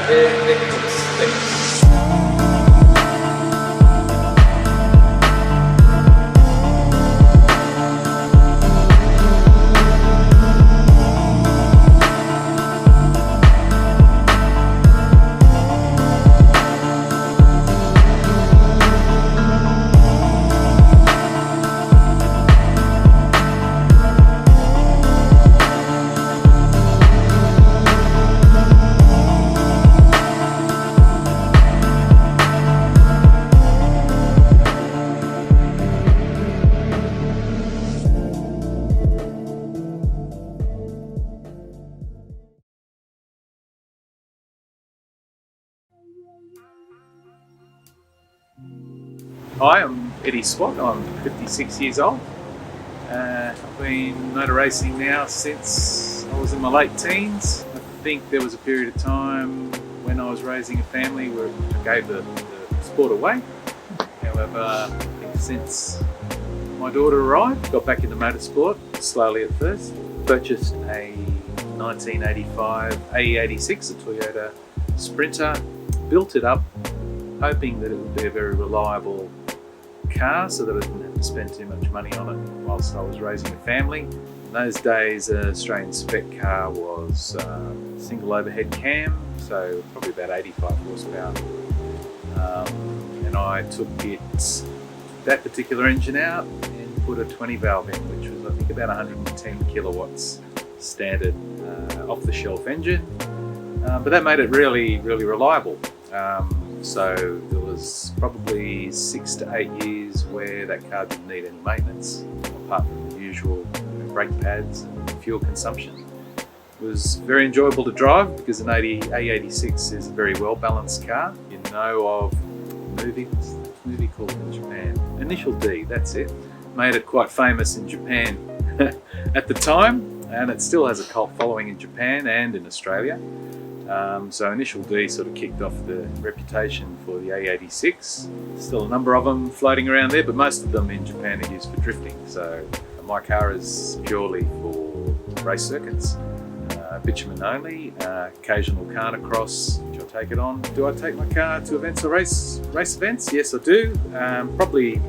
they're heaps. Hi, I'm Eddie Swat. I'm 56 years old. I've been motor racing now since I was in my late teens. I think there was a period of time when I was raising a family where I gave the sport away. However, I think since my daughter arrived, got back into motorsport, slowly at first. Purchased a 1985 AE86, a Toyota Sprinter, built it up, hoping that it would be a very reliable car so that I didn't have to spend too much money on it whilst I was raising a family. In those days, an Australian spec car was single overhead cam, so probably about 85 horsepower. And I took that particular engine out and put a 20 valve in, which was I think about 110 kilowatts standard off-the-shelf engine. But that made it really, really reliable. So there was probably 6 to 8 years where that car didn't need any maintenance, apart from the usual brake pads and fuel consumption. It was very enjoyable to drive because an AE86 is a very well balanced car. You know of a movie called in Japan, Initial D, that's it. Made it quite famous in Japan at the time, and it still has a cult following in Japan and in Australia. So Initial D sort of kicked off the reputation for the A86. Still a number of them floating around there, but most of them in Japan are used for drifting. So my car is purely for race circuits, bitumen only, occasional carnacross, which I'll take it on. Do I take my car to events or race events? Yes, I do. Probably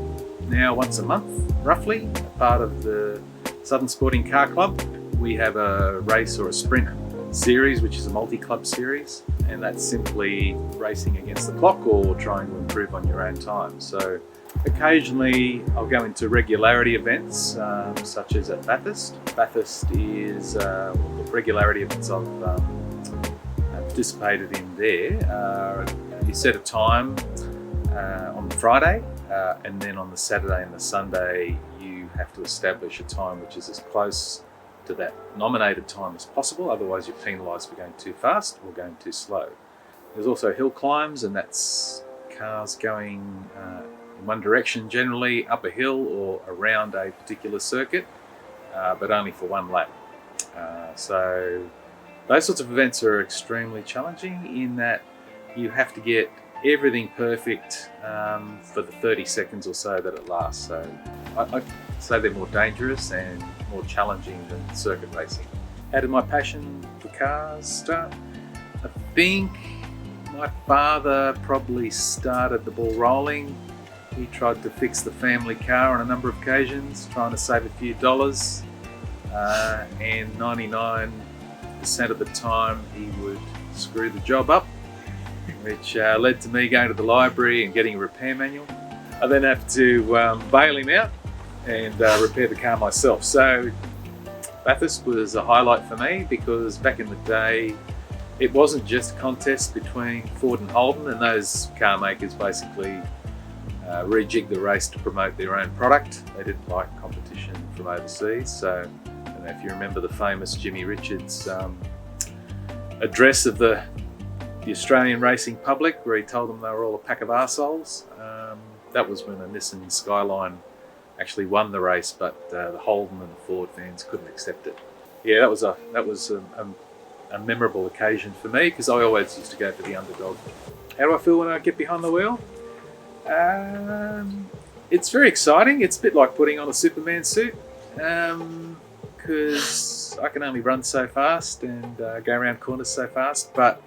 now once a month, roughly, part of the Southern Sporting Car Club. We have a race or a sprint series, which is a multi-club series, and that's simply racing against the clock or trying to improve on your own time. So occasionally I'll go into regularity events, such as at Bathurst. Bathurst is the regularity events I've participated in there. You set a time on the Friday, and then on the Saturday and the Sunday you have to establish a time which is as close to that nominated time as possible, otherwise you're penalised for going too fast or going too slow. There's also hill climbs, and that's cars going in one direction, generally up a hill or around a particular circuit, but only for one lap. So those sorts of events are extremely challenging in that you have to get everything perfect for the 30 seconds or so that it lasts. So I'd say they're more dangerous and more challenging than circuit racing. How did my passion for cars start? I think my father probably started the ball rolling. He tried to fix the family car on a number of occasions, trying to save a few dollars, and 99% of the time he would screw the job up, which led to me going to the library and getting a repair manual. I then have to bail him out and repair the car myself. So Bathurst was a highlight for me because back in the day it wasn't just a contest between Ford and Holden, and those car makers basically rejigged the race to promote their own product. They didn't like competition from overseas. So I don't know if you remember the famous Jimmy Richards address of the Australian racing public, where he told them they were all a pack of arseholes. That was when a Nissan Skyline actually won the race, but the Holden and the Ford fans couldn't accept it. Yeah, that was a memorable occasion for me because I always used to go for the underdog. How do I feel when I get behind the wheel? It's very exciting. It's a bit like putting on a Superman suit because I can only run so fast and go around corners so fast, but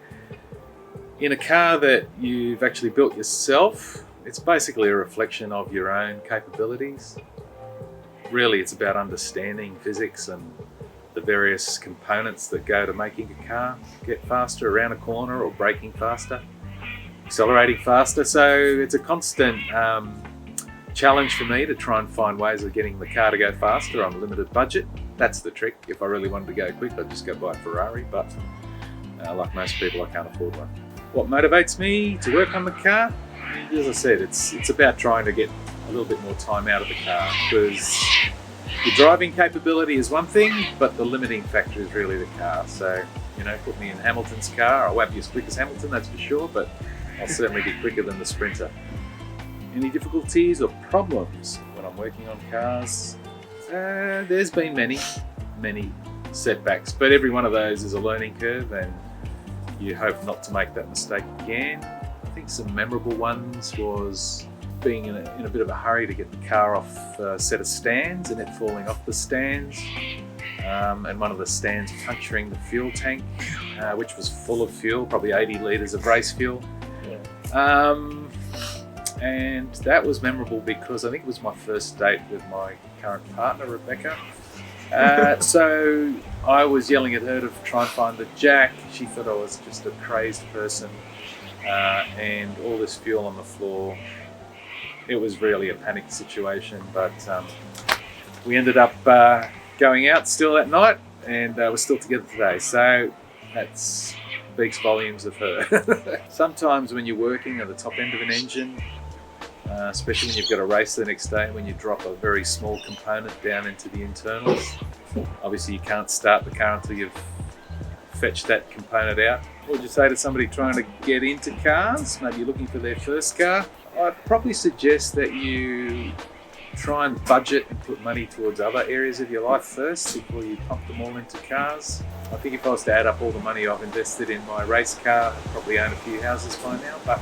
In a car that you've actually built yourself, it's basically a reflection of your own capabilities. Really, it's about understanding physics and the various components that go to making a car get faster around a corner, or braking faster, accelerating faster. So it's a constant challenge for me to try and find ways of getting the car to go faster on a limited budget. That's the trick. If I really wanted to go quick, I'd just go buy a Ferrari, but like most people, I can't afford one. What motivates me to work on the car? As I said, it's about trying to get a little bit more time out of the car, because your driving capability is one thing, but the limiting factor is really the car. So, put me in Hamilton's car. I won't be as quick as Hamilton, that's for sure, but I'll certainly be quicker than the Sprinter. Any difficulties or problems when I'm working on cars? There's been many setbacks, but every one of those is a learning curve, and you hope not to make that mistake again. I think some memorable ones was being in a bit of a hurry to get the car off a set of stands and it falling off the stands, and one of the stands puncturing the fuel tank, which was full of fuel, probably 80 litres of race fuel. And that was memorable because I think it was my first date with my current partner, Rebecca. So I was yelling at her to try and find the jack. She thought I was just a crazed person, and all this fuel on the floor. It was really a panic situation, but we ended up going out still that night, and we're still together today. So that speaks volumes of her. Sometimes when you're working at the top end of an engine, especially when you've got a race the next day, when you drop a very small component down into the internals, obviously you can't start the car until you've fetched that component out. What would you say to somebody trying to get into cars, maybe looking for their first car? I'd probably suggest that you try and budget and put money towards other areas of your life first before you pump them all into cars. I think if I was to add up all the money I've invested in my race car, I'd probably own a few houses by now, but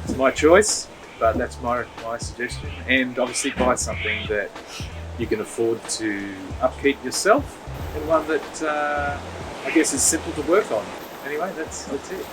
it's my choice. But that's my suggestion, and obviously buy something that you can afford to upkeep yourself, and one that I guess is simple to work on. Anyway, that's it.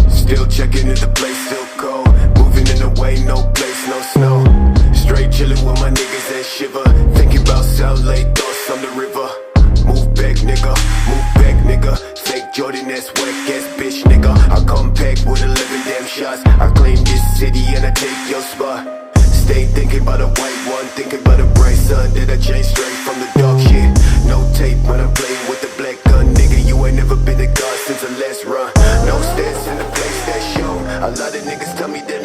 Still checking if the place still cold. Moving in the way, no place, no snow. Straight chilling with my niggas that shiver. Thinking about South Lake, thoughts on the river. Move back, nigga, move back, nigga. Fake Jordan, that's whack ass bitch, nigga. I come back with 11 damn shots. I claim this city and I take your spot. Stay thinking about a white one, thinking about a bright sun that I changed straight from the dark shit. No tape when I'm playing with the black gun, nigga. You ain't never been a god since the last run. No stats in the place that show. A lot of niggas tell me that